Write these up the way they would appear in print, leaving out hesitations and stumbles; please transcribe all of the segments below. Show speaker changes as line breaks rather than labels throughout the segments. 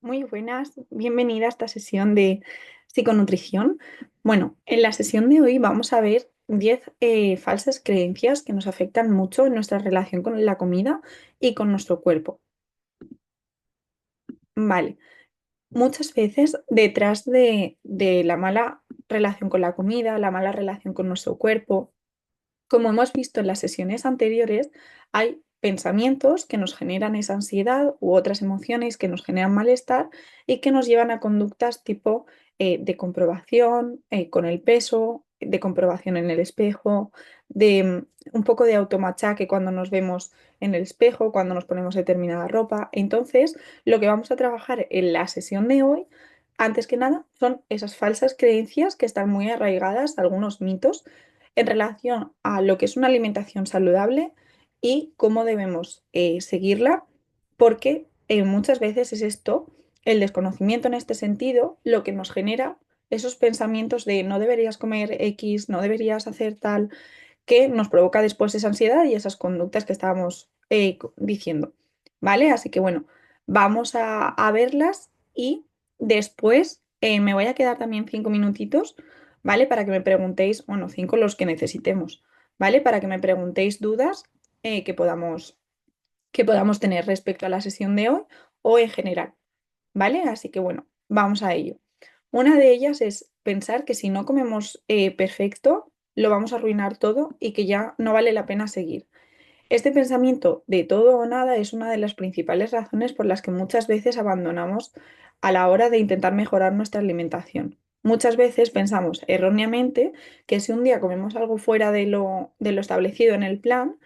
Muy buenas, bienvenida a esta sesión de psiconutrición. Bueno, en la sesión de hoy vamos a ver 10 falsas creencias que nos afectan mucho en nuestra relación con la comida y con nuestro cuerpo. Vale, muchas veces detrás de la mala relación con la comida, la mala relación con nuestro cuerpo, como hemos visto en las sesiones anteriores, hay pensamientos que nos generan esa ansiedad u otras emociones que nos generan malestar y que nos llevan a conductas tipo de comprobación con el peso, de comprobación en el espejo, de un poco de automachaque cuando nos vemos en el espejo, cuando nos ponemos determinada ropa. Entonces, lo que vamos a trabajar en la sesión de hoy, antes que nada, son esas falsas creencias que están muy arraigadas, algunos mitos en relación a lo que es una alimentación saludable y cómo debemos seguirla, porque muchas veces es esto, el desconocimiento en este sentido, lo que nos genera esos pensamientos de no deberías comer X, no deberías hacer tal, que nos provoca después esa ansiedad y esas conductas que estábamos diciendo. ¿Vale? Así que bueno, vamos a verlas y después me voy a quedar también 5 minutitos, ¿vale? Para que me preguntéis, bueno, 5 los que necesitemos, ¿vale? Para que me preguntéis dudas que podamos tener respecto a la sesión de hoy o en general, ¿vale? Así que bueno, vamos a ello. Una de ellas es pensar que si no comemos perfecto, lo vamos a arruinar todo y que ya no vale la pena seguir. Este pensamiento de todo o nada es una de las principales razones por las que muchas veces abandonamos a la hora de intentar mejorar nuestra alimentación. Muchas veces pensamos erróneamente que si un día comemos algo fuera de lo establecido en el plan,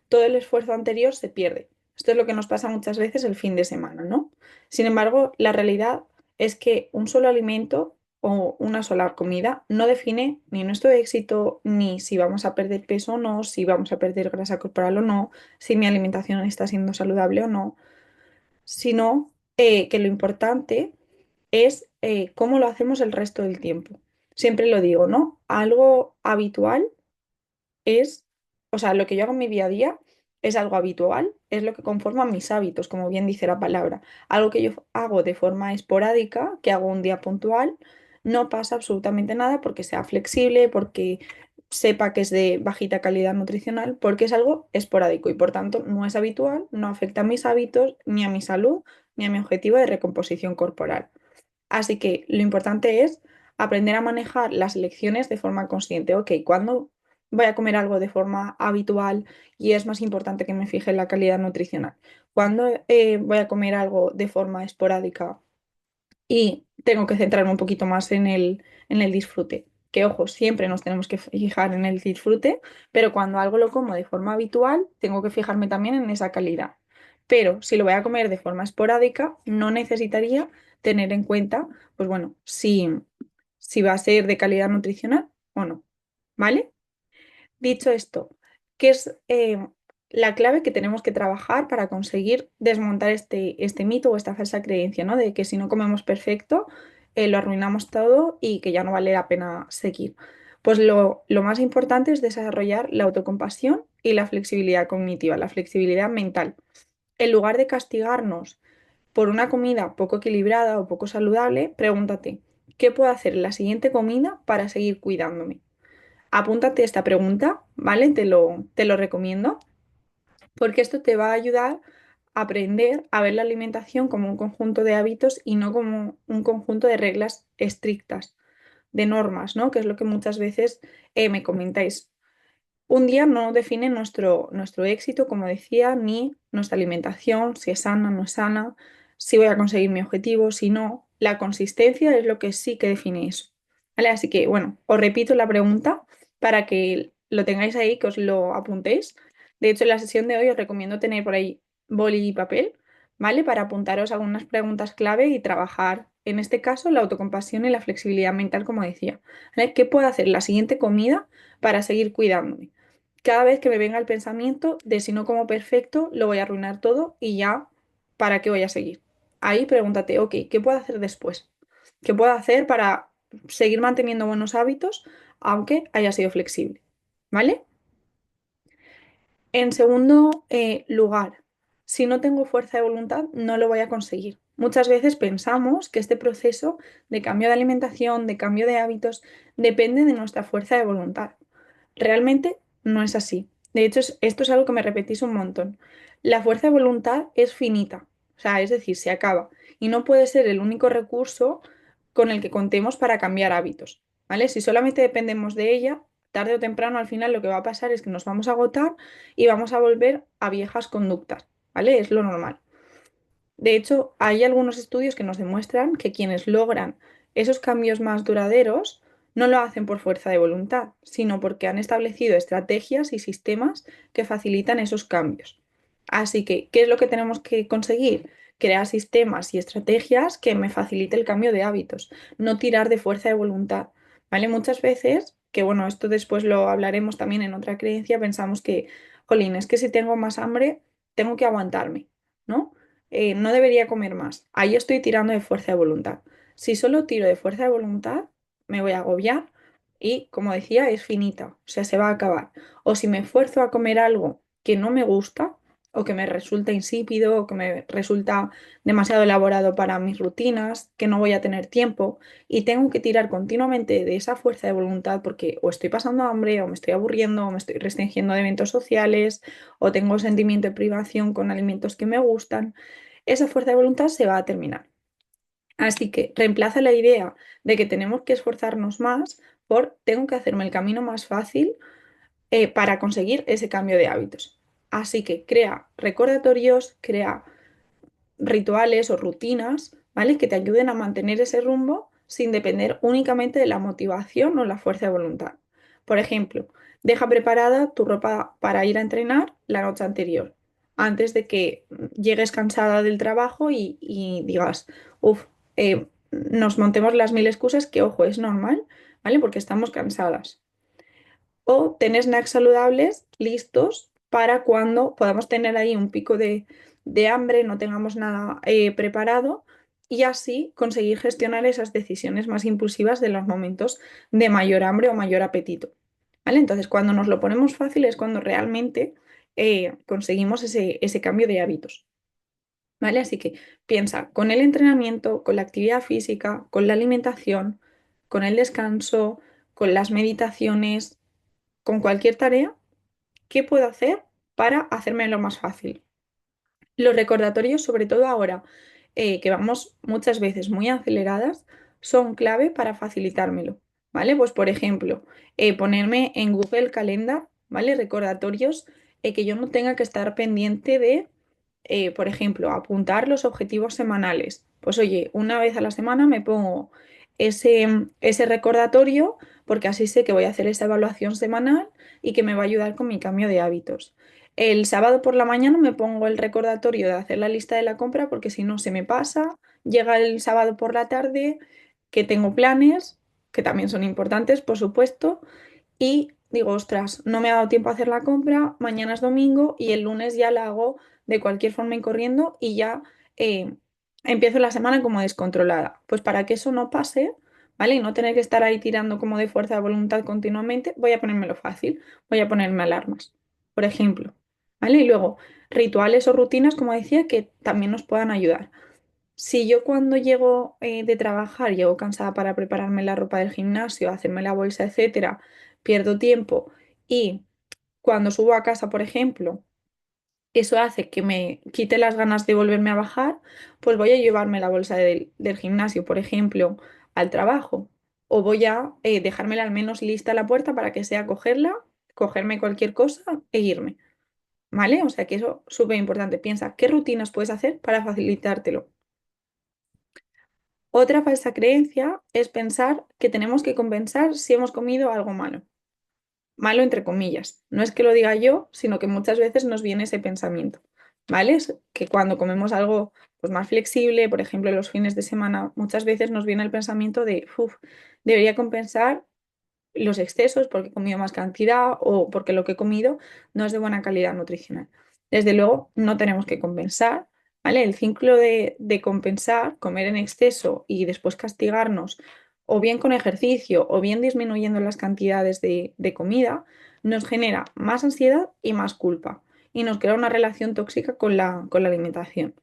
todo el esfuerzo anterior se pierde. Esto es lo que nos pasa muchas veces el fin de semana, ¿no? Sin embargo, la realidad es que un solo alimento o una sola comida no define ni nuestro éxito, ni si vamos a perder peso o no, si vamos a perder grasa corporal o no, si mi alimentación está siendo saludable o no, sino que lo importante es cómo lo hacemos el resto del tiempo. Siempre lo digo, ¿no? Algo habitual es, o sea, lo que yo hago en mi día a día es algo habitual, es lo que conforma mis hábitos, como bien dice la palabra. Algo que yo hago de forma esporádica, que hago un día puntual, no pasa absolutamente nada porque sea flexible, porque sepa que es de bajita calidad nutricional, porque es algo esporádico y por tanto no es habitual, no afecta a mis hábitos, ni a mi salud, ni a mi objetivo de recomposición corporal. Así que lo importante es aprender a manejar las elecciones de forma consciente. Ok, ¿cuándo voy a comer algo de forma habitual y es más importante que me fije en la calidad nutricional? ¿Cuándo voy a comer algo de forma esporádica y tengo que centrarme un poquito más en el disfrute? Que ojo, siempre nos tenemos que fijar en el disfrute, pero cuando algo lo como de forma habitual, tengo que fijarme también en esa calidad. Pero si lo voy a comer de forma esporádica, no necesitaría tener en cuenta, pues bueno, si va a ser de calidad nutricional o no. ¿Vale? Dicho esto, ¿qué es la clave que tenemos que trabajar para conseguir desmontar este mito o esta falsa creencia, ¿no? De que si no comemos perfecto, lo arruinamos todo y que ya no vale la pena seguir. Pues lo más importante es desarrollar la autocompasión y la flexibilidad cognitiva, la flexibilidad mental. En lugar de castigarnos por una comida poco equilibrada o poco saludable, pregúntate, ¿qué puedo hacer en la siguiente comida para seguir cuidándome? Apúntate esta pregunta, ¿vale? Te lo recomiendo, porque esto te va a ayudar a aprender a ver la alimentación como un conjunto de hábitos y no como un conjunto de reglas estrictas, de normas, ¿no? Que es lo que muchas veces me comentáis. Un día no define nuestro éxito, como decía, ni nuestra alimentación, si es sana, no es sana, si voy a conseguir mi objetivo, si no. La consistencia es lo que sí que define eso. ¿Vale? Así que, bueno, os repito la pregunta para que lo tengáis ahí, que os lo apuntéis. De hecho, en la sesión de hoy os recomiendo tener por ahí boli y papel, ¿vale? Para apuntaros algunas preguntas clave y trabajar, en este caso, la autocompasión y la flexibilidad mental, como decía. ¿Vale? ¿Qué puedo hacer la siguiente comida para seguir cuidándome? Cada vez que me venga el pensamiento de si no como perfecto, lo voy a arruinar todo y ya, ¿para qué voy a seguir? Ahí pregúntate, ok, ¿qué puedo hacer después? ¿Qué puedo hacer para seguir manteniendo buenos hábitos aunque haya sido flexible? ¿Vale? En segundo lugar, si no tengo fuerza de voluntad, no lo voy a conseguir. muchas veces pensamos que este proceso de cambio de alimentación, de cambio de hábitos, depende de nuestra fuerza de voluntad. Realmente no es así. De hecho, esto es algo que me repetís un montón. La fuerza de voluntad es finita, o sea, es decir, se acaba y no puede ser el único recurso con el que contemos para cambiar hábitos, ¿vale? Si solamente dependemos de ella, tarde o temprano al final lo que va a pasar es que nos vamos a agotar y vamos a volver a viejas conductas, ¿vale? Es lo normal. De hecho, hay algunos estudios que nos demuestran que quienes logran esos cambios más duraderos no lo hacen por fuerza de voluntad, sino porque han establecido estrategias y sistemas que facilitan esos cambios. Así que, ¿qué es lo que tenemos que conseguir? Crear sistemas y estrategias que me facilite el cambio de hábitos, no tirar de fuerza de voluntad, ¿vale? Muchas veces, que bueno, esto después lo hablaremos también en otra creencia, pensamos que, jolín, es que si tengo más hambre, tengo que aguantarme, ¿no? No debería comer más. Ahí estoy tirando de fuerza de voluntad. Si solo tiro de fuerza de voluntad, me voy a agobiar y, como decía, es finita, o sea, se va a acabar. O si me esfuerzo a comer algo que no me gusta o que me resulta insípido o que me resulta demasiado elaborado para mis rutinas, que no voy a tener tiempo y tengo que tirar continuamente de esa fuerza de voluntad porque o estoy pasando hambre o me estoy aburriendo o me estoy restringiendo de eventos sociales o tengo sentimiento de privación con alimentos que me gustan, esa fuerza de voluntad se va a terminar. Así que reemplaza la idea de que tenemos que esforzarnos más por tengo que hacerme el camino más fácil para conseguir ese cambio de hábitos. Así que crea recordatorios, crea rituales o rutinas, ¿vale? Que te ayuden a mantener ese rumbo sin depender únicamente de la motivación o la fuerza de voluntad. Por ejemplo, deja preparada tu ropa para ir a entrenar la noche anterior, antes de que llegues cansada del trabajo y digas, uff, nos montemos las mil excusas, que ojo, es normal, ¿vale? Porque estamos cansadas. O tener snacks saludables listos para cuando podamos tener ahí un pico de hambre, no tengamos nada preparado y así conseguir gestionar esas decisiones más impulsivas de los momentos de mayor hambre o mayor apetito. ¿Vale? Entonces, cuando nos lo ponemos fácil es cuando realmente conseguimos ese cambio de hábitos. ¿Vale? Así que piensa, con el entrenamiento, con la actividad física, con la alimentación, con el descanso, con las meditaciones, con cualquier tarea, ¿qué puedo hacer para hacérmelo más fácil? Los recordatorios, sobre todo ahora que vamos muchas veces muy aceleradas, son clave para facilitármelo, ¿vale? Pues por ejemplo, ponerme en Google Calendar, ¿vale? Recordatorios que yo no tenga que estar pendiente de, por ejemplo, apuntar los objetivos semanales. Pues oye, una vez a la semana me pongo ese recordatorio porque así sé que voy a hacer esa evaluación semanal y que me va a ayudar con mi cambio de hábitos. El sábado por la mañana me pongo el recordatorio de hacer la lista de la compra porque si no se me pasa. Llega el sábado por la tarde que tengo planes, que también son importantes, por supuesto, y digo, ostras, no me ha dado tiempo a hacer la compra, mañana es domingo y el lunes ya la hago de cualquier forma y corriendo y ya eh, empiezo la semana como descontrolada. Pues para que eso no pase, ¿vale? Y no tener que estar ahí tirando como de fuerza de voluntad continuamente, voy a ponérmelo fácil, voy a ponerme alarmas, por ejemplo, ¿vale? Y luego, rituales o rutinas, como decía, que también nos puedan ayudar. Si yo cuando llego de trabajar, llego cansada para prepararme la ropa del gimnasio, hacerme la bolsa, etcétera, pierdo tiempo y cuando subo a casa, por ejemplo, eso hace que me quite las ganas de volverme a bajar, pues voy a llevarme la bolsa del gimnasio, por ejemplo, al trabajo. O voy a dejármela al menos lista a la puerta para que sea cogerla, cogerme cualquier cosa e irme. ¿Vale? O sea que eso es súper importante. Piensa, ¿qué rutinas puedes hacer para facilitártelo? Otra falsa creencia es pensar que tenemos que compensar si hemos comido algo malo. Malo entre comillas. No es que lo diga yo, sino que muchas veces nos viene ese pensamiento, ¿vale? Es que cuando comemos algo pues, más flexible, por ejemplo, los fines de semana, muchas veces nos viene el pensamiento de, uff, debería compensar los excesos porque he comido más cantidad o porque lo que he comido no es de buena calidad nutricional. Desde luego, no tenemos que compensar, ¿vale? El ciclo de compensar, comer en exceso y después castigarnos, o bien con ejercicio, o bien disminuyendo las cantidades de comida, nos genera más ansiedad y más culpa y nos crea una relación tóxica con la alimentación,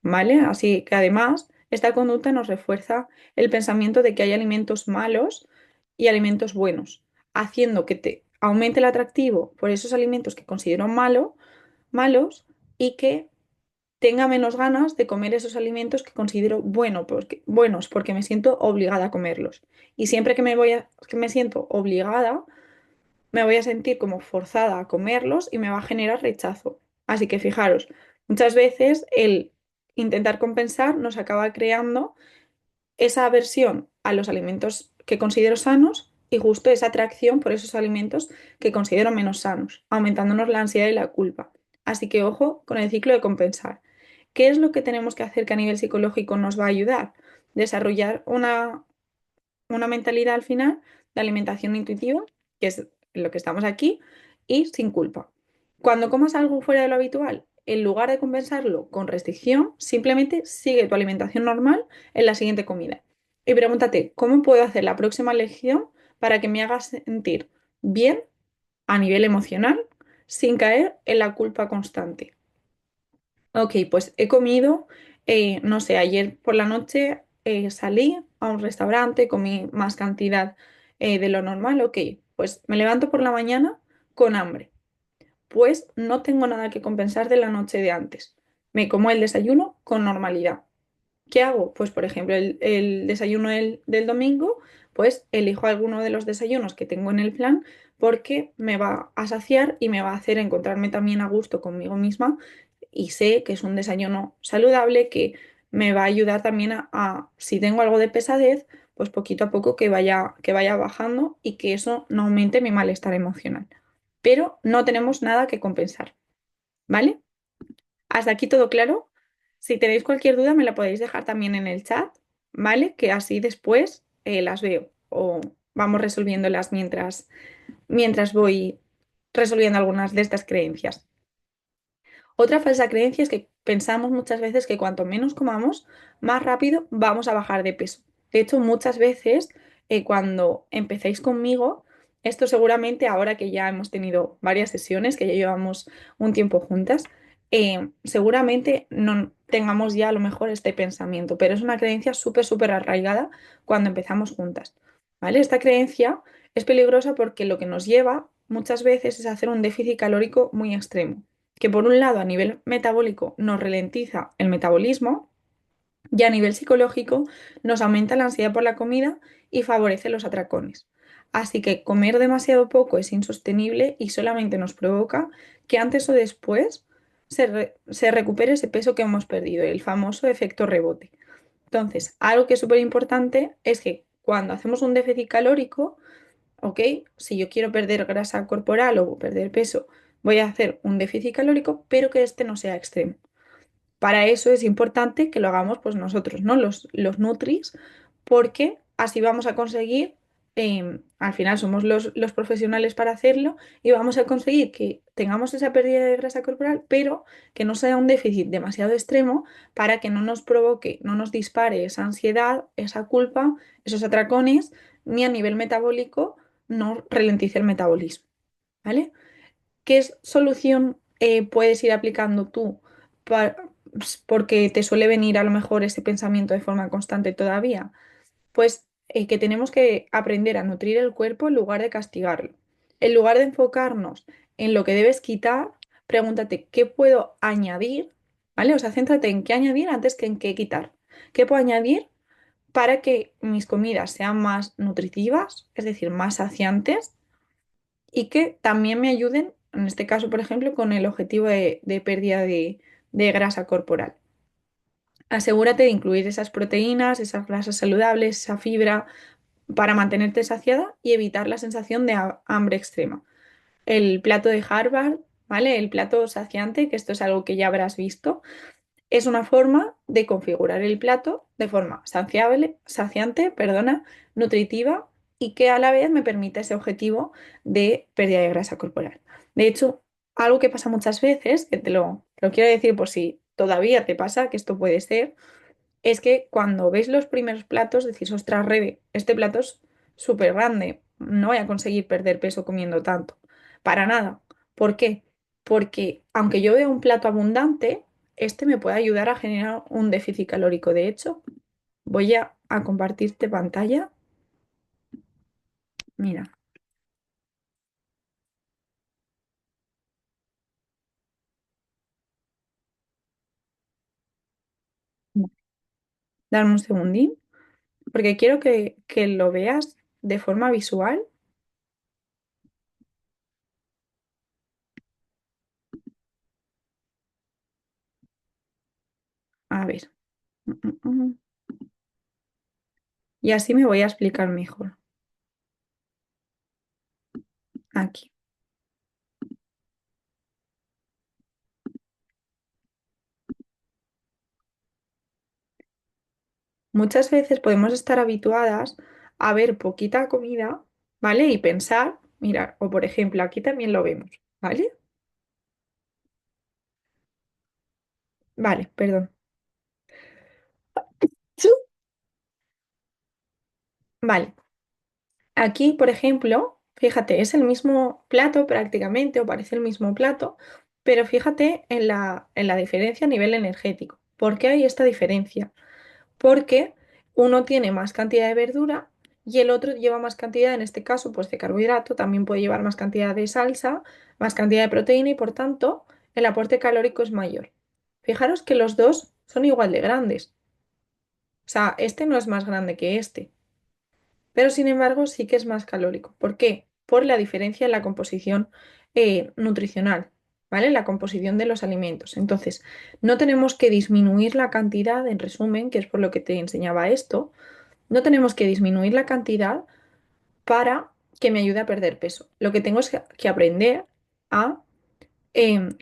¿vale? Así que además esta conducta nos refuerza el pensamiento de que hay alimentos malos y alimentos buenos, haciendo que te aumente el atractivo por esos alimentos que considero malos y que tenga menos ganas de comer esos alimentos que considero buenos porque me siento obligada a comerlos. Y siempre que me siento obligada, me voy a sentir como forzada a comerlos y me va a generar rechazo. Así que fijaros, muchas veces el intentar compensar nos acaba creando esa aversión a los alimentos que considero sanos y justo esa atracción por esos alimentos que considero menos sanos, aumentándonos la ansiedad y la culpa. Así que ojo con el ciclo de compensar. ¿Qué es lo que tenemos que hacer que a nivel psicológico nos va a ayudar? Desarrollar una mentalidad al final de alimentación intuitiva, que es lo que estamos aquí, y sin culpa. Cuando comas algo fuera de lo habitual, en lugar de compensarlo con restricción, simplemente sigue tu alimentación normal en la siguiente comida. Y pregúntate, ¿cómo puedo hacer la próxima elección para que me haga sentir bien a nivel emocional sin caer en la culpa constante? Ok, pues he comido, no sé, ayer por la noche salí a un restaurante, comí más cantidad de lo normal, ok, pues me levanto por la mañana con hambre, pues no tengo nada que compensar de la noche de antes. Me como el desayuno con normalidad. ¿Qué hago? Pues, por ejemplo, el desayuno del domingo, pues elijo alguno de los desayunos que tengo en el plan porque me va a saciar y me va a hacer encontrarme también a gusto conmigo misma y sé que es un desayuno saludable que me va a ayudar también si tengo algo de pesadez, pues poquito a poco que vaya bajando y que eso no aumente mi malestar emocional. Pero no tenemos nada que compensar, ¿vale? Hasta aquí todo claro. Si tenéis cualquier duda, me la podéis dejar también en el chat, ¿vale? Que así después las veo o vamos resolviéndolas mientras voy resolviendo algunas de estas creencias. Otra falsa creencia es que pensamos muchas veces que cuanto menos comamos, más rápido vamos a bajar de peso. De hecho, muchas veces cuando empecéis conmigo, esto seguramente ahora que ya hemos tenido varias sesiones, que ya llevamos un tiempo juntas, seguramente no tengamos ya a lo mejor este pensamiento, pero es una creencia súper arraigada cuando empezamos juntas, ¿vale? Esta creencia es peligrosa porque lo que nos lleva muchas veces es hacer un déficit calórico muy extremo que por un lado a nivel metabólico nos ralentiza el metabolismo y a nivel psicológico nos aumenta la ansiedad por la comida y favorece los atracones. Así que comer demasiado poco es insostenible y solamente nos provoca que antes o después se recupere ese peso que hemos perdido, el famoso efecto rebote. Entonces, algo que es súper importante es que cuando hacemos un déficit calórico, ¿ok? Si yo quiero perder grasa corporal o perder peso, voy a hacer un déficit calórico, pero que este no sea extremo. Para eso es importante que lo hagamos pues nosotros, ¿no? Los nutris, porque así vamos a conseguir, al final somos los profesionales para hacerlo y vamos a conseguir que tengamos esa pérdida de grasa corporal, pero que no sea un déficit demasiado extremo para que no nos provoque, no nos dispare esa ansiedad, esa culpa, esos atracones, ni a nivel metabólico no ralentice el metabolismo, ¿vale? Solución puedes ir aplicando tú porque te suele venir a lo mejor ese pensamiento de forma constante todavía? Pues que tenemos que aprender a nutrir el cuerpo en lugar de castigarlo. En lugar de enfocarnos en lo que debes quitar, pregúntate qué puedo añadir, ¿vale? O sea, céntrate en qué añadir antes que en qué quitar. ¿Qué puedo añadir para que mis comidas sean más nutritivas, es decir, más saciantes? Y que también me ayuden, en este caso, por ejemplo, con el objetivo de pérdida de grasa corporal. Asegúrate de incluir esas proteínas, esas grasas saludables, esa fibra para mantenerte saciada y evitar la sensación de hambre extrema. El plato de Harvard, ¿vale? El plato saciante, que esto es algo que ya habrás visto, es una forma de configurar el plato de forma saciante, perdona, nutritiva y que a la vez me permita ese objetivo de pérdida de grasa corporal. De hecho, algo que pasa muchas veces, que te lo quiero decir por si todavía te pasa, que esto puede ser, es que cuando ves los primeros platos decís, ostras, Rebe, este plato es súper grande, no voy a conseguir perder peso comiendo tanto. Para nada. ¿Por qué? Porque aunque yo vea un plato abundante, este me puede ayudar a generar un déficit calórico. De hecho, voy a compartirte pantalla. Mira, dame un segundín, porque quiero que lo veas de forma visual. A ver. Mm, mm, mm. Y así me voy a explicar mejor. Aquí. Muchas veces podemos estar habituadas a ver poquita comida, ¿vale? Y pensar, mira, o por ejemplo, aquí también lo vemos, ¿vale? Vale, perdón. Chu. Vale, aquí, por ejemplo, fíjate, es el mismo plato prácticamente, o parece el mismo plato, pero fíjate en la diferencia a nivel energético. ¿Por qué hay esta diferencia? Porque uno tiene más cantidad de verdura y el otro lleva más cantidad, en este caso, pues de carbohidrato, también puede llevar más cantidad de salsa, más cantidad de proteína y por tanto el aporte calórico es mayor. Fijaros que los dos son igual de grandes. O sea, este no es más grande que este, pero sin embargo sí que es más calórico. ¿Por qué? Por la diferencia en la composición nutricional, ¿vale? La composición de los alimentos. Entonces, no tenemos que disminuir la cantidad, en resumen, que es por lo que te enseñaba esto, no tenemos que disminuir la cantidad para que me ayude a perder peso. Lo que tengo es que aprender a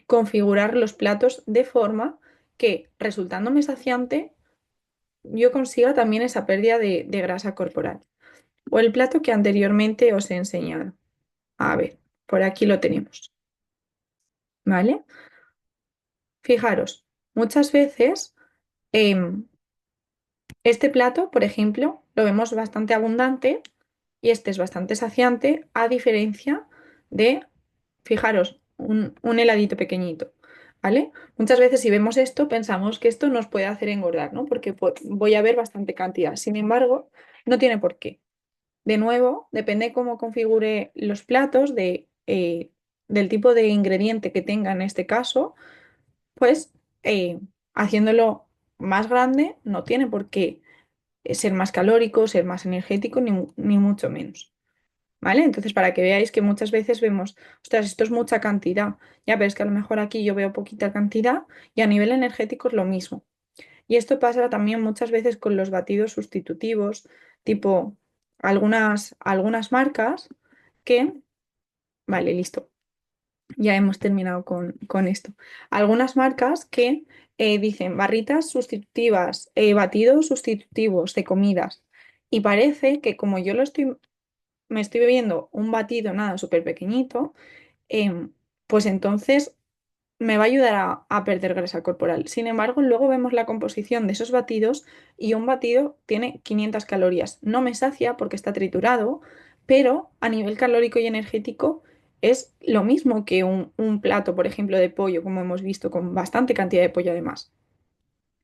configurar los platos de forma que, resultándome saciante, yo consiga también esa pérdida de grasa corporal. O el plato que anteriormente os he enseñado. A ver, por aquí lo tenemos, ¿vale? Fijaros, muchas veces em, este plato, por ejemplo, lo vemos bastante abundante y este es bastante saciante, a diferencia de, fijaros, un heladito pequeñito, ¿vale? Muchas veces si vemos esto pensamos que esto nos puede hacer engordar, ¿no? Porque voy a ver bastante cantidad. Sin embargo, no tiene por qué. De nuevo, depende cómo configure los platos, del tipo de ingrediente que tenga en este caso, pues haciéndolo más grande no tiene por qué ser más calórico, ser más energético, ni mucho menos. ¿Vale? Entonces, para que veáis que muchas veces vemos, ostras, esto es mucha cantidad. Ya, pero es que a lo mejor aquí yo veo poquita cantidad y a nivel energético es lo mismo. Y esto pasa también muchas veces con los batidos sustitutivos, tipo algunas marcas que, vale, listo, ya hemos terminado con esto. Algunas marcas que dicen barritas sustitutivas, batidos sustitutivos de comidas. Y parece que como me estoy bebiendo un batido, nada, súper pequeñito, pues entonces me va a ayudar a perder grasa corporal. Sin embargo, luego vemos la composición de esos batidos y un batido tiene 500 calorías. No me sacia porque está triturado, pero a nivel calórico y energético es lo mismo que un plato, por ejemplo, de pollo, como hemos visto, con bastante cantidad de pollo además.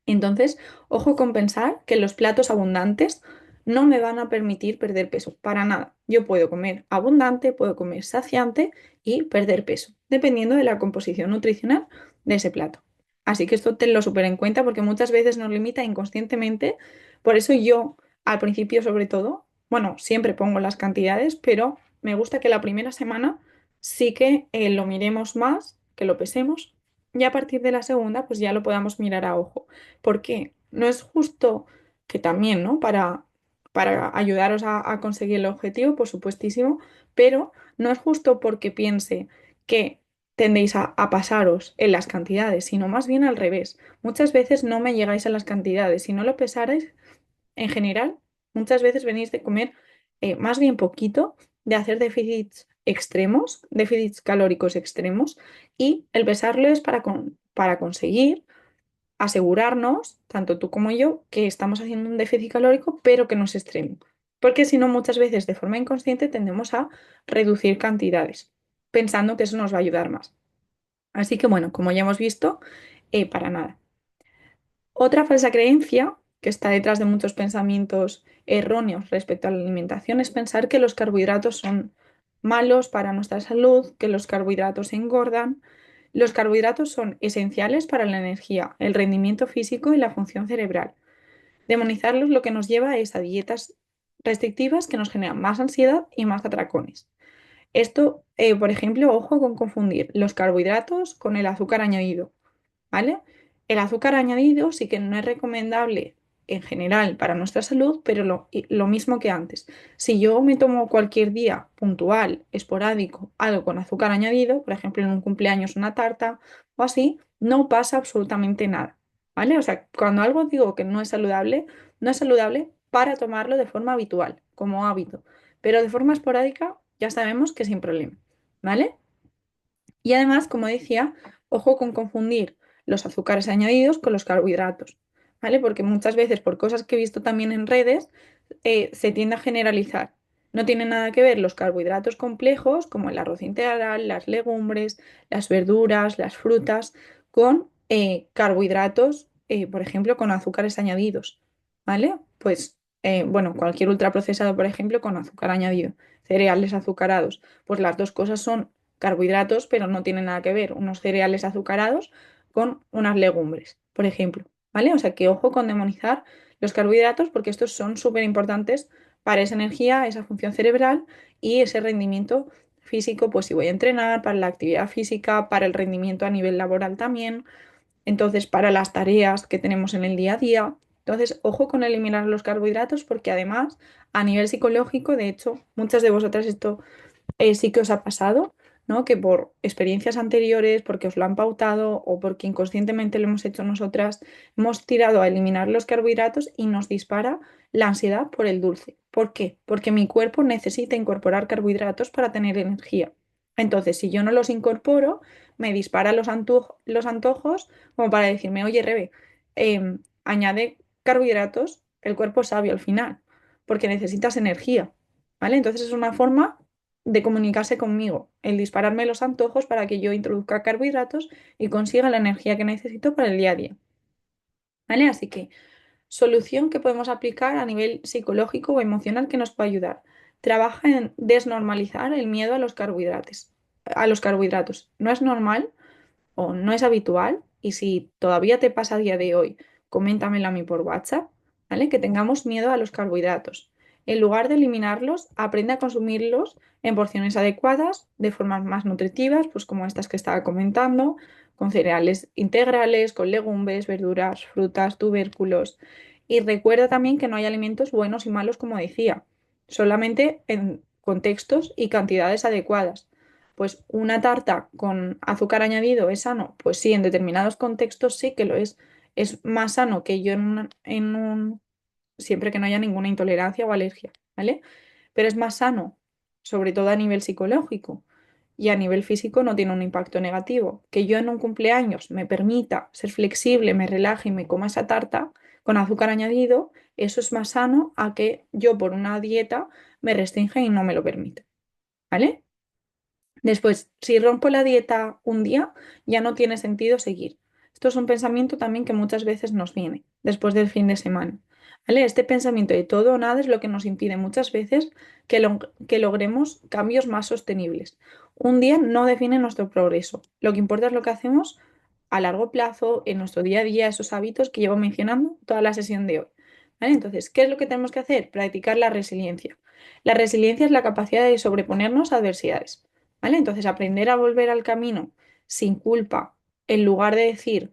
Entonces, ojo con pensar que los platos abundantes no me van a permitir perder peso, para nada. Yo puedo comer abundante, puedo comer saciante y perder peso, dependiendo de la composición nutricional de ese plato. Así que esto tenlo súper en cuenta porque muchas veces nos limita inconscientemente. Por eso yo, al principio sobre todo, bueno, siempre pongo las cantidades, pero me gusta que la primera semana sí que lo miremos más, que lo pesemos, y a partir de la segunda, pues ya lo podamos mirar a ojo. Porque no es justo que también, ¿no? Para ayudaros a conseguir el objetivo, por supuestísimo, pero no es justo porque piense que tendéis a pasaros en las cantidades, sino más bien al revés. Muchas veces no me llegáis a las cantidades. Si no lo pesarais, en general, muchas veces venís de comer más bien poquito, de hacer déficits extremos, déficits calóricos extremos, y el pesarlo es para conseguir asegurarnos, tanto tú como yo, que estamos haciendo un déficit calórico, pero que no es extremo. Porque si no, muchas veces de forma inconsciente tendemos a reducir cantidades, pensando que eso nos va a ayudar más. Así que bueno, como ya hemos visto, para nada. Otra falsa creencia que está detrás de muchos pensamientos erróneos respecto a la alimentación es pensar que los carbohidratos son malos para nuestra salud, que los carbohidratos engordan. Los carbohidratos son esenciales para la energía, el rendimiento físico y la función cerebral. Demonizarlos lo que nos lleva es a dietas restrictivas que nos generan más ansiedad y más atracones. Esto, por ejemplo, ojo con confundir los carbohidratos con el azúcar añadido. ¿Vale? El azúcar añadido sí que no es recomendable en general para nuestra salud, pero lo mismo que antes. Si yo me tomo cualquier día puntual, esporádico, algo con azúcar añadido, por ejemplo, en un cumpleaños una tarta o así, no pasa absolutamente nada. ¿Vale? O sea, cuando algo digo que no es saludable, no es saludable para tomarlo de forma habitual, como hábito, pero de forma esporádica ya sabemos que sin problema. ¿Vale? Y además, como decía, ojo con confundir los azúcares añadidos con los carbohidratos, ¿vale? Porque muchas veces, por cosas que he visto también en redes, se tiende a generalizar. No tienen nada que ver los carbohidratos complejos, como el arroz integral, las legumbres, las verduras, las frutas, con carbohidratos, por ejemplo, con azúcares añadidos, ¿vale? Pues, bueno, cualquier ultraprocesado, por ejemplo, con azúcar añadido, cereales azucarados, pues las dos cosas son carbohidratos, pero no tiene nada que ver unos cereales azucarados con unas legumbres, por ejemplo, ¿vale? O sea que ojo con demonizar los carbohidratos porque estos son súper importantes para esa energía, esa función cerebral y ese rendimiento físico, pues si voy a entrenar, para la actividad física, para el rendimiento a nivel laboral también, entonces para las tareas que tenemos en el día a día. Entonces, ojo con eliminar los carbohidratos porque además, a nivel psicológico, de hecho, muchas de vosotras esto sí que os ha pasado, ¿no? Que por experiencias anteriores, porque os lo han pautado o porque inconscientemente lo hemos hecho nosotras, hemos tirado a eliminar los carbohidratos y nos dispara la ansiedad por el dulce. ¿Por qué? Porque mi cuerpo necesita incorporar carbohidratos para tener energía. Entonces, si yo no los incorporo, me dispara los antojos como para decirme, oye, Rebe, añade carbohidratos, el cuerpo es sabio al final, porque necesitas energía, ¿vale? Entonces es una forma de comunicarse conmigo, el dispararme los antojos para que yo introduzca carbohidratos y consiga la energía que necesito para el día a día. ¿Vale? Así que solución que podemos aplicar a nivel psicológico o emocional que nos puede ayudar. Trabaja en desnormalizar el miedo a los carbohidratos. A los carbohidratos. No es normal o no es habitual, y si todavía te pasa a día de hoy, coméntamelo a mí por WhatsApp, ¿vale? Que tengamos miedo a los carbohidratos. En lugar de eliminarlos, aprende a consumirlos en porciones adecuadas, de formas más nutritivas, pues como estas que estaba comentando, con cereales integrales, con legumbres, verduras, frutas, tubérculos. Y recuerda también que no hay alimentos buenos y malos, como decía, solamente en contextos y cantidades adecuadas. Pues una tarta con azúcar añadido es sano, pues sí, en determinados contextos sí que lo es. Es más sano que yo siempre que no haya ninguna intolerancia o alergia, ¿vale? Pero es más sano, sobre todo a nivel psicológico y a nivel físico no tiene un impacto negativo. Que yo en un cumpleaños me permita ser flexible, me relaje y me coma esa tarta con azúcar añadido, eso es más sano a que yo por una dieta me restrinja y no me lo permita, ¿vale? Después, si rompo la dieta un día, ya no tiene sentido seguir. Esto es un pensamiento también que muchas veces nos viene después del fin de semana. ¿Vale? Este pensamiento de todo o nada es lo que nos impide muchas veces que logremos cambios más sostenibles. Un día no define nuestro progreso. Lo que importa es lo que hacemos a largo plazo, en nuestro día a día, esos hábitos que llevo mencionando toda la sesión de hoy. ¿Vale? Entonces, ¿qué es lo que tenemos que hacer? Practicar la resiliencia. La resiliencia es la capacidad de sobreponernos a adversidades. ¿Vale? Entonces, aprender a volver al camino sin culpa, en lugar de decir,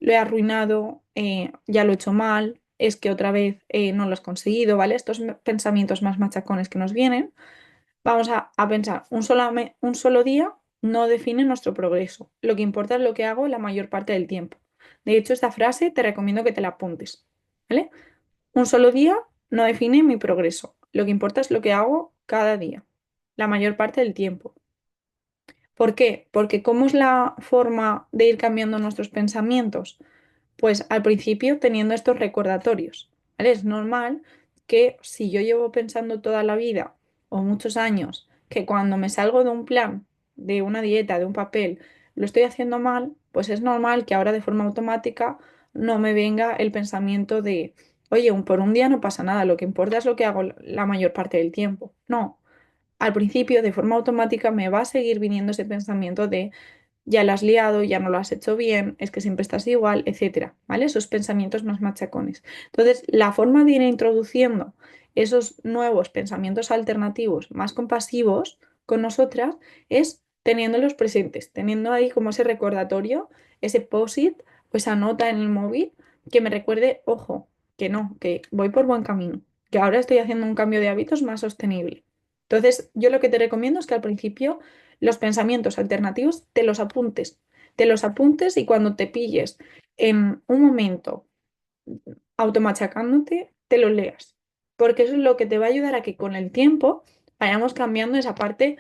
lo he arruinado, ya lo he hecho mal, es que otra vez no lo has conseguido, ¿vale? Estos pensamientos más machacones que nos vienen, vamos a pensar, un solo día no define nuestro progreso. Lo que importa es lo que hago la mayor parte del tiempo. De hecho, esta frase te recomiendo que te la apuntes, ¿vale? Un solo día no define mi progreso. Lo que importa es lo que hago cada día, la mayor parte del tiempo. ¿Por qué? Porque ¿cómo es la forma de ir cambiando nuestros pensamientos? Pues al principio teniendo estos recordatorios, ¿vale? Es normal que si yo llevo pensando toda la vida o muchos años que cuando me salgo de un plan, de una dieta, de un papel, lo estoy haciendo mal, pues es normal que ahora de forma automática no me venga el pensamiento de oye, por un día no pasa nada, lo que importa es lo que hago la mayor parte del tiempo. No, al principio, de forma automática, me va a seguir viniendo ese pensamiento de ya la has liado, ya no lo has hecho bien, es que siempre estás igual, etcétera, ¿vale? Esos pensamientos más machacones. Entonces, la forma de ir introduciendo esos nuevos pensamientos alternativos, más compasivos con nosotras, es teniéndolos presentes, teniendo ahí como ese recordatorio, ese post-it o esa nota en el móvil que me recuerde, ojo, que no, que voy por buen camino, que ahora estoy haciendo un cambio de hábitos más sostenible. Entonces, yo lo que te recomiendo es que al principio los pensamientos alternativos te los apuntes y cuando te pilles en un momento automachacándote, te los leas, porque eso es lo que te va a ayudar a que con el tiempo vayamos cambiando esa parte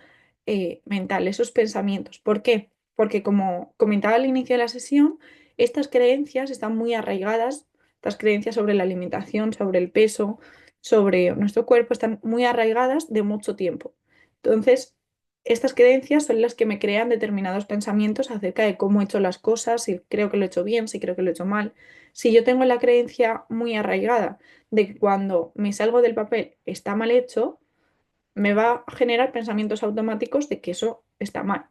mental, esos pensamientos. ¿Por qué? Porque como comentaba al inicio de la sesión, estas creencias están muy arraigadas, estas creencias sobre la alimentación, sobre el peso, sobre nuestro cuerpo, están muy arraigadas de mucho tiempo. Entonces, estas creencias son las que me crean determinados pensamientos acerca de cómo he hecho las cosas, si creo que lo he hecho bien, si creo que lo he hecho mal. Si yo tengo la creencia muy arraigada de que cuando me salgo del papel está mal hecho, me va a generar pensamientos automáticos de que eso está mal.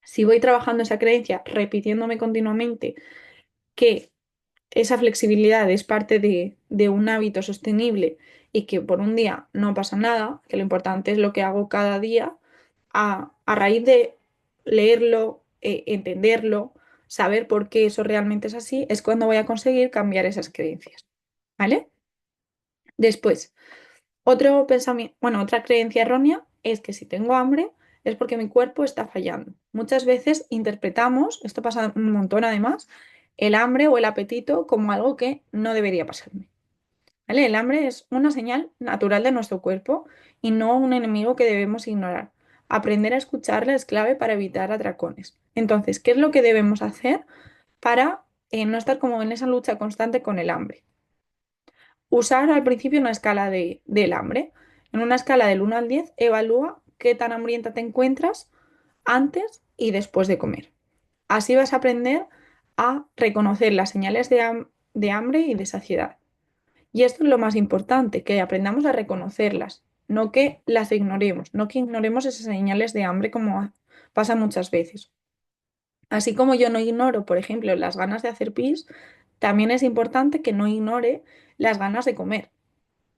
Si voy trabajando esa creencia, repitiéndome continuamente que esa flexibilidad es parte de un hábito sostenible y que por un día no pasa nada, que lo importante es lo que hago cada día, a raíz de leerlo, entenderlo, saber por qué eso realmente es así, es cuando voy a conseguir cambiar esas creencias. ¿Vale? Después, otro pensamiento, bueno, otra creencia errónea es que si tengo hambre es porque mi cuerpo está fallando. Muchas veces interpretamos, esto pasa un montón además, el hambre o el apetito como algo que no debería pasarme. ¿Vale? El hambre es una señal natural de nuestro cuerpo y no un enemigo que debemos ignorar. Aprender a escucharla es clave para evitar atracones. Entonces, ¿qué es lo que debemos hacer para no estar como en esa lucha constante con el hambre? Usar al principio una escala del hambre. En una escala del 1 al 10, evalúa qué tan hambrienta te encuentras antes y después de comer. Así vas a aprender a reconocer las señales de hambre y de saciedad. Y esto es lo más importante, que aprendamos a reconocerlas, no que las ignoremos, no que ignoremos esas señales de hambre como pasa muchas veces. Así como yo no ignoro, por ejemplo, las ganas de hacer pis, también es importante que no ignore las ganas de comer.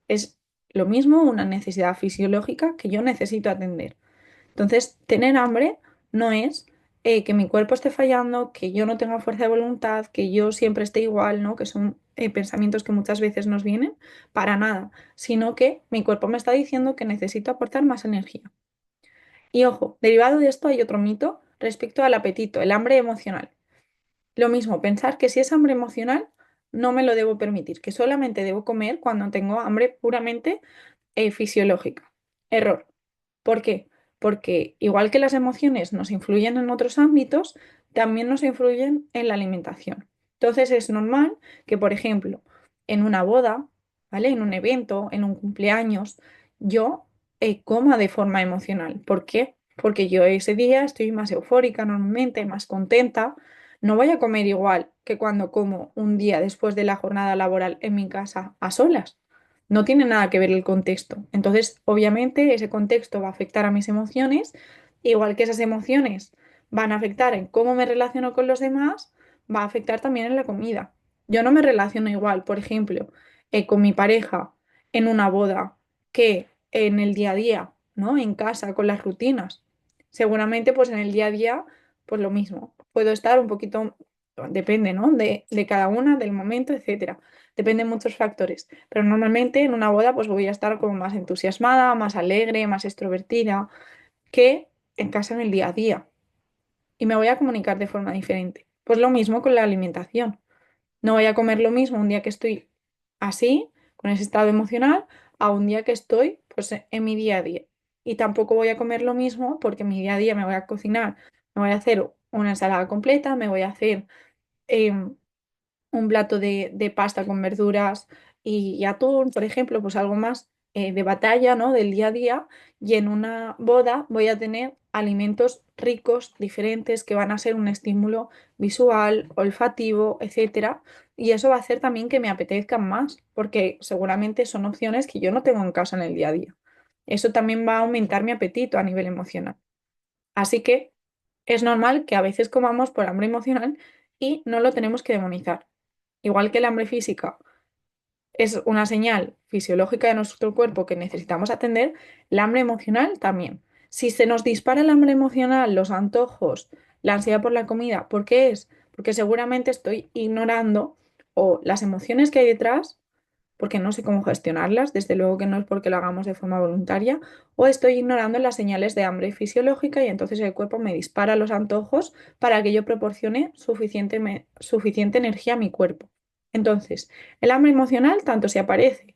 Es lo mismo una necesidad fisiológica que yo necesito atender. Entonces, tener hambre no es que mi cuerpo esté fallando, que yo no tenga fuerza de voluntad, que yo siempre esté igual, ¿no? Que son pensamientos que muchas veces nos vienen, para nada, sino que mi cuerpo me está diciendo que necesito aportar más energía. Y ojo, derivado de esto hay otro mito respecto al apetito, el hambre emocional. Lo mismo, pensar que si es hambre emocional, no me lo debo permitir, que solamente debo comer cuando tengo hambre puramente fisiológica. Error. ¿Por qué? Porque igual que las emociones nos influyen en otros ámbitos, también nos influyen en la alimentación. Entonces es normal que, por ejemplo, en una boda, ¿vale? En un evento, en un cumpleaños, yo coma de forma emocional. ¿Por qué? Porque yo ese día estoy más eufórica normalmente, más contenta. No voy a comer igual que cuando como un día después de la jornada laboral en mi casa a solas. No tiene nada que ver el contexto. Entonces, obviamente, ese contexto va a afectar a mis emociones, igual que esas emociones van a afectar en cómo me relaciono con los demás, va a afectar también en la comida. Yo no me relaciono igual, por ejemplo, con mi pareja en una boda que en el día a día, ¿no? En casa, con las rutinas. Seguramente, pues en el día a día, pues lo mismo. Puedo estar un poquito, depende, ¿no? De cada una, del momento, etcétera. Dependen muchos factores. Pero normalmente en una boda pues voy a estar como más entusiasmada, más alegre, más extrovertida que en casa en el día a día. Y me voy a comunicar de forma diferente. Pues lo mismo con la alimentación. No voy a comer lo mismo un día que estoy así, con ese estado emocional, a un día que estoy pues en mi día a día. Y tampoco voy a comer lo mismo porque en mi día a día me voy a cocinar, me voy a hacer una ensalada completa, me voy a hacer em, un plato de pasta con verduras y atún, por ejemplo, pues algo más de batalla, ¿no? Del día a día. Y en una boda voy a tener alimentos ricos, diferentes, que van a ser un estímulo visual, olfativo, etcétera. Y eso va a hacer también que me apetezcan más, porque seguramente son opciones que yo no tengo en casa en el día a día. Eso también va a aumentar mi apetito a nivel emocional. Así que es normal que a veces comamos por hambre emocional y no lo tenemos que demonizar. Igual que el hambre física es una señal fisiológica de nuestro cuerpo que necesitamos atender, el hambre emocional también. Si se nos dispara el hambre emocional, los antojos, la ansiedad por la comida, ¿por qué es? Porque seguramente estoy ignorando o las emociones que hay detrás porque no sé cómo gestionarlas, desde luego que no es porque lo hagamos de forma voluntaria, o estoy ignorando las señales de hambre fisiológica y entonces el cuerpo me dispara los antojos para que yo proporcione suficiente energía a mi cuerpo. Entonces, el hambre emocional, tanto si aparece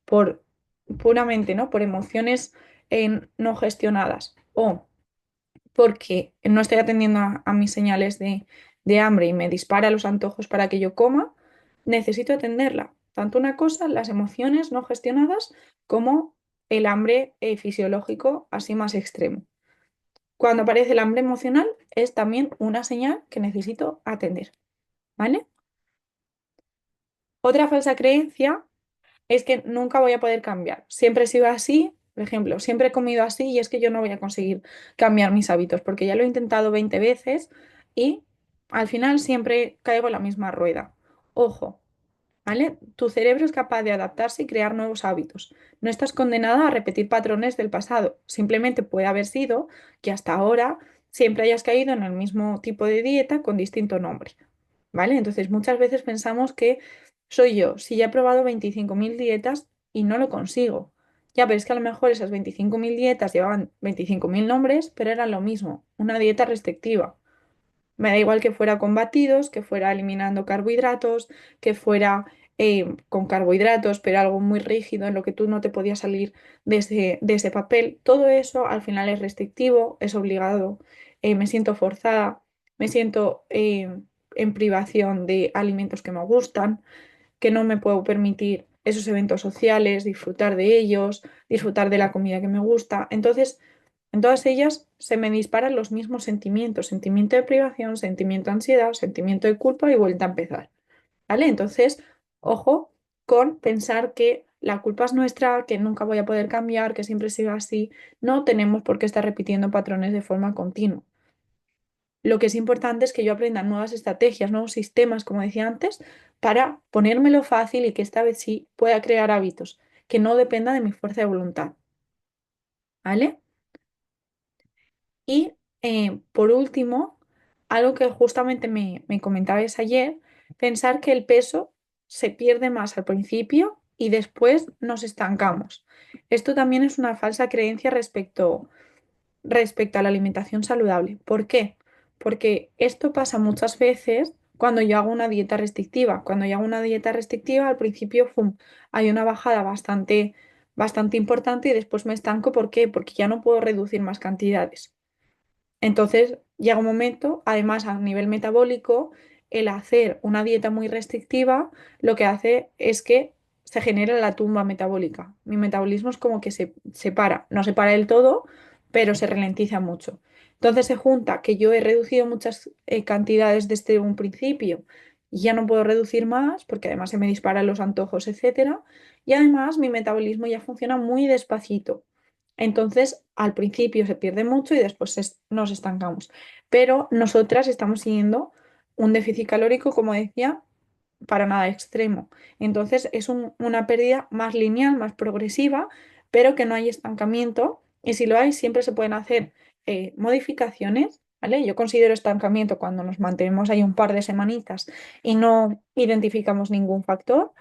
por puramente, ¿no? Por emociones no gestionadas o porque no estoy atendiendo a mis señales de hambre y me dispara los antojos para que yo coma, necesito atenderla. Tanto una cosa, las emociones no gestionadas, como el hambre fisiológico así más extremo. Cuando aparece el hambre emocional es también una señal que necesito atender, ¿vale? Otra falsa creencia es que nunca voy a poder cambiar. Siempre he sido así, por ejemplo, siempre he comido así y es que yo no voy a conseguir cambiar mis hábitos porque ya lo he intentado 20 veces y al final siempre caigo en la misma rueda. Ojo, ¿vale? Tu cerebro es capaz de adaptarse y crear nuevos hábitos. No estás condenada a repetir patrones del pasado. Simplemente puede haber sido que hasta ahora siempre hayas caído en el mismo tipo de dieta con distinto nombre. ¿Vale? Entonces muchas veces pensamos que soy yo, si ya he probado 25.000 dietas y no lo consigo. Ya, pero es que a lo mejor esas 25.000 dietas llevaban 25.000 nombres, pero eran lo mismo, una dieta restrictiva. Me da igual que fuera con batidos, que fuera eliminando carbohidratos, que fuera con carbohidratos, pero algo muy rígido en lo que tú no te podías salir de ese papel. Todo eso al final es restrictivo, es obligado, me siento forzada, me siento en privación de alimentos que me gustan, que no me puedo permitir esos eventos sociales, disfrutar de ellos, disfrutar de la comida que me gusta. Entonces, en todas ellas se me disparan los mismos sentimientos, sentimiento de privación, sentimiento de ansiedad, sentimiento de culpa y vuelta a empezar. ¿Vale? Entonces, ojo con pensar que la culpa es nuestra, que nunca voy a poder cambiar, que siempre siga así. No tenemos por qué estar repitiendo patrones de forma continua. Lo que es importante es que yo aprenda nuevas estrategias, nuevos sistemas, como decía antes, para ponérmelo fácil y que esta vez sí pueda crear hábitos, que no dependa de mi fuerza de voluntad. ¿Vale? Y por último, algo que justamente me comentabas ayer, pensar que el peso se pierde más al principio y después nos estancamos. Esto también es una falsa creencia respecto a la alimentación saludable. ¿Por qué? Porque esto pasa muchas veces cuando yo hago una dieta restrictiva. Cuando yo hago una dieta restrictiva, al principio hay una bajada bastante importante y después me estanco. ¿Por qué? Porque ya no puedo reducir más cantidades. Entonces llega un momento, además a nivel metabólico, el hacer una dieta muy restrictiva lo que hace es que se genera la tumba metabólica. Mi metabolismo es como que se para, no se para del todo, pero se ralentiza mucho. Entonces se junta que yo he reducido muchas cantidades desde un principio y ya no puedo reducir más porque además se me disparan los antojos, etcétera. Y además mi metabolismo ya funciona muy despacito. Entonces, al principio se pierde mucho y después nos estancamos. Pero nosotras estamos siguiendo un déficit calórico, como decía, para nada extremo. Entonces, es una pérdida más lineal, más progresiva, pero que no hay estancamiento. Y si lo hay, siempre se pueden hacer modificaciones, ¿vale? Yo considero estancamiento cuando nos mantenemos ahí un par de semanitas y no identificamos ningún factor.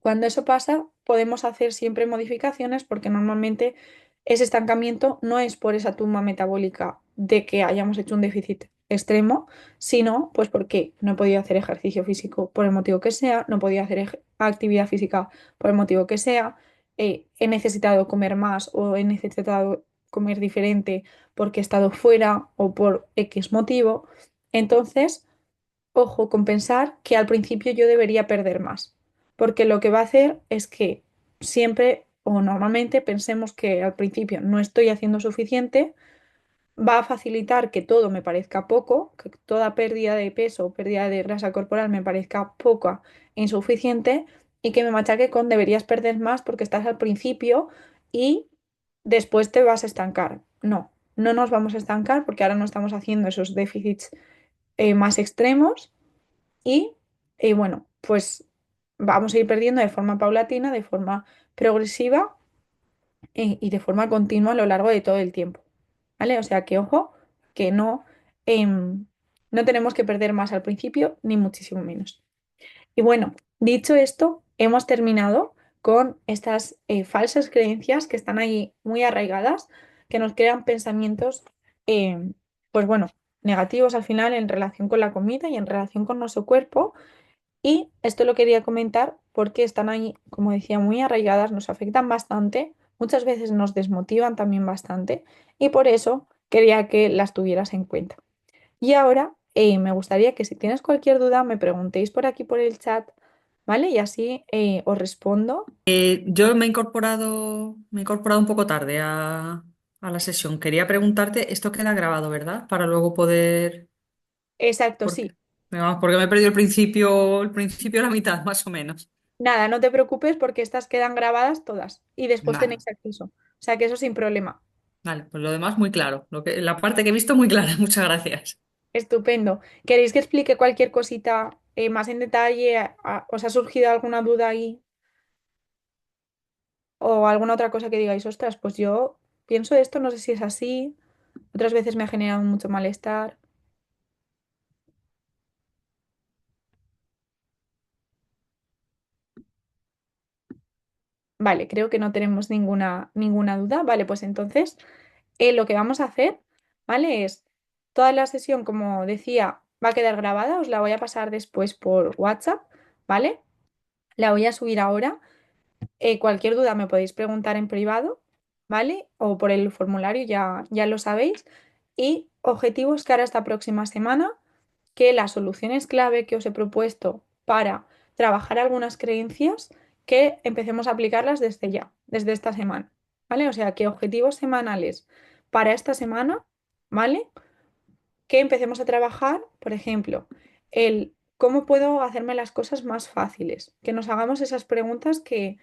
Cuando eso pasa, podemos hacer siempre modificaciones porque normalmente ese estancamiento no es por esa tumba metabólica de que hayamos hecho un déficit extremo, sino pues porque no he podido hacer ejercicio físico por el motivo que sea, no he podido hacer actividad física por el motivo que sea, he necesitado comer más o he necesitado comer diferente porque he estado fuera o por X motivo. Entonces, ojo con pensar que al principio yo debería perder más, porque lo que va a hacer es que siempre o normalmente pensemos que al principio no estoy haciendo suficiente va a facilitar que todo me parezca poco, que toda pérdida de peso o pérdida de grasa corporal me parezca poca e insuficiente y que me machaque con deberías perder más porque estás al principio y después te vas a estancar. No, no nos vamos a estancar porque ahora no estamos haciendo esos déficits más extremos y bueno, pues vamos a ir perdiendo de forma paulatina, de forma progresiva y de forma continua a lo largo de todo el tiempo. ¿Vale? O sea que ojo, que no, no tenemos que perder más al principio, ni muchísimo menos. Y bueno, dicho esto, hemos terminado con estas falsas creencias que están ahí muy arraigadas, que nos crean pensamientos, pues bueno, negativos al final en relación con la comida y en relación con nuestro cuerpo y esto lo quería comentar porque están ahí, como decía, muy arraigadas, nos afectan bastante, muchas veces nos desmotivan también bastante y por eso quería que las tuvieras en cuenta. Y ahora me gustaría que si tienes cualquier duda me preguntéis por aquí por el chat, ¿vale? Y así os respondo.
Yo me he incorporado un poco tarde a la sesión. Quería preguntarte, esto queda grabado, ¿verdad? Para luego poder,
Exacto,
porque,
sí.
vamos, porque me he perdido el principio, la mitad, más o menos.
Nada, no te preocupes porque estas quedan grabadas todas y después
Vale,
tenéis acceso. O sea que eso sin problema.
vale, pues lo demás muy claro. La parte que he visto muy clara, muchas gracias.
Estupendo. ¿Queréis que explique cualquier cosita más en detalle? ¿Os ha surgido alguna duda ahí? ¿O alguna otra cosa que digáis, ostras, pues yo pienso esto, no sé si es así? Otras veces me ha generado mucho malestar. Vale, creo que no tenemos ninguna duda. Vale, pues entonces lo que vamos a hacer, ¿vale? Es toda la sesión, como decía, va a quedar grabada. Os la voy a pasar después por WhatsApp, ¿vale? La voy a subir ahora. Cualquier duda me podéis preguntar en privado, ¿vale? O por el formulario, ya lo sabéis. Y objetivos cara a esta próxima semana, que las soluciones clave que os he propuesto para trabajar algunas creencias, que empecemos a aplicarlas desde ya, desde esta semana, ¿vale? O sea, que objetivos semanales para esta semana, ¿vale? Que empecemos a trabajar, por ejemplo, el cómo puedo hacerme las cosas más fáciles, que nos hagamos esas preguntas que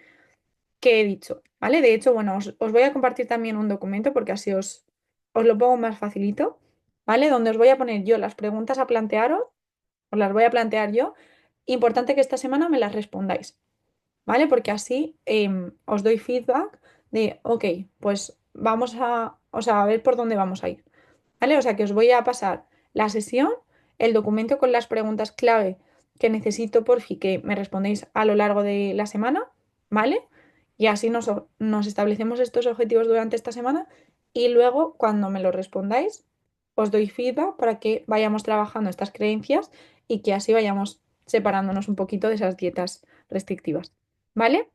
he dicho, ¿vale? De hecho, bueno, os voy a compartir también un documento porque así os lo pongo más facilito, ¿vale? Donde os voy a poner yo las preguntas a plantearos, os las voy a plantear yo. Importante que esta semana me las respondáis, ¿vale? Porque así os doy feedback de, ok, pues vamos a, o sea, a ver por dónde vamos a ir, ¿vale? O sea, que os voy a pasar la sesión, el documento con las preguntas clave que necesito por fin que me respondéis a lo largo de la semana, ¿vale? Y así nos establecemos estos objetivos durante esta semana y luego cuando me lo respondáis os doy feedback para que vayamos trabajando estas creencias y que así vayamos separándonos un poquito de esas dietas restrictivas, ¿vale?